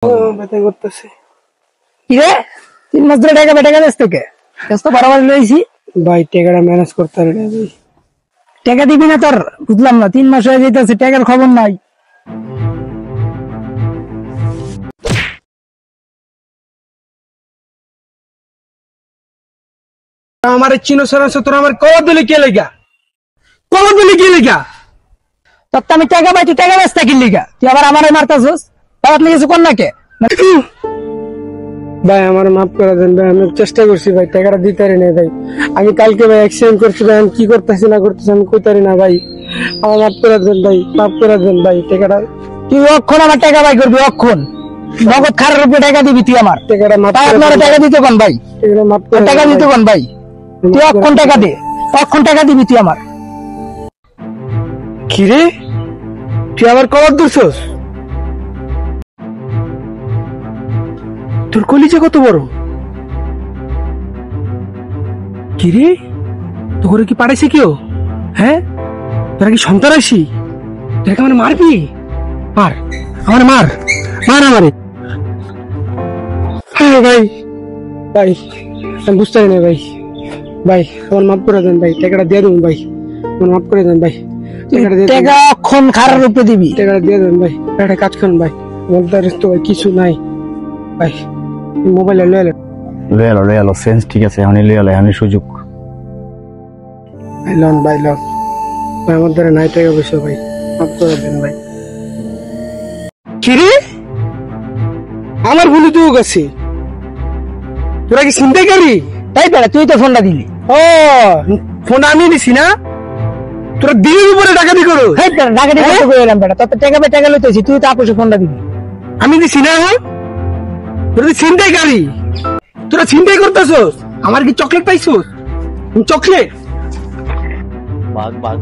ব্যথা করতেছে। কি রে 3 মাস ধরে টাকা বেটা গেছে তোকে ব্যস্ত বারবার লইছি ভাই টাকাটা ম্যানেজ করতে পারি না ভাই। টাকা দিবি না তোর বুঝলাম না 3 মাস হয়ে যাইতেছে টাকার খবর নাই। আমার চিনো সরাস তোর আমার কবর দিলে কে লেগা কবর দিলে কে লেগা তোর তো আমি টাকা পাই তুই টাকা ব্যস্ত কিনলি গা তুই আবার আমার মারতাছস বাবার নিয়ে কিছু কর না কে ভাই আমার মাফ করে দেন ভাই। আমি চেষ্টা করছি ভাই টাকাটা দিতে পারি না ভাই। আমি কালকে ভাই অ্যাক্সিডেন্ট করছি ভাই। আমি কি করতেছি না করতেছি আমি কইতে পারি না ভাই। আমার মাফ করে দেন ভাই, মাফ করে দেন ভাই। টাকাটা তুই অক্ষণ আমার টাকা বাই করবি অক্ষণ নগদ খারাপ রূপে টাকা দিবি তুই আমার টাকাটা মাফ তাই করে আপনারা দেন। টাকা দিতে কোন ভাই টাকাটা মাফ করে টাকা দেন দিতে ভাই। কোন ভাই তুই অক্ষণ টাকা দে অক্ষণ টাকা দিবি তুই আমার। কি রে তুই আবার কবর দিছস? তোর কলিজা কত বড়? কি রে তোর কি পাঠাইছে কেউ? হ্যাঁ তোরা কি সন্ত্রাসী? তোরা কি আমার মারবি? মার আমার মার মার আমারে। হ্যাঁ ভাই ভাই আমি বুঝতে পারি না ভাই। ভাই আমার মাফ করে দেন ভাই। টাকাটা দিয়ে দেবেন ভাই। আমার মাফ করে দেন ভাই। টাকাটা দিয়ে দেন। টাকা অক্ষণ খারাপ রূপে দিবি টাকাটা দিয়ে দেন ভাই। একটা কাজ করুন ভাই। আমার দ্বারা তো ভাই কিছু নাই ভাই। মোবাইলে লয়ে এলো সেন্স ঠিক আছে আমি লয়ে এলো আমি সুযোগ ভাই লন ভাই লন ভাই। আমার দ্বারা নাই টাকা পয়সা ভাই। মাফ করে দেন ভাই। কিরে আমার ভুল তো গেছে। তোরা কি চিন্তা করি? তাই বেড়া তুই তো ফোনটা দিলি ও ফোন আমি দিছি না? তোরা দিনের উপরে ডাকাতি করো? হ্যাঁ বেড়া ডাকাতি করতে কইলাম বেড়া তোর তো টাকা পে টাকা লইতেছি তুই তো আপোষে ফোনটা দিবি আমি দিছি না? তোরা তো চিন্তাই করি। তোরা চিন্তাই করতেছস? আমার কি চকলেট পাইছস? চকলেট বাঘ বাঘ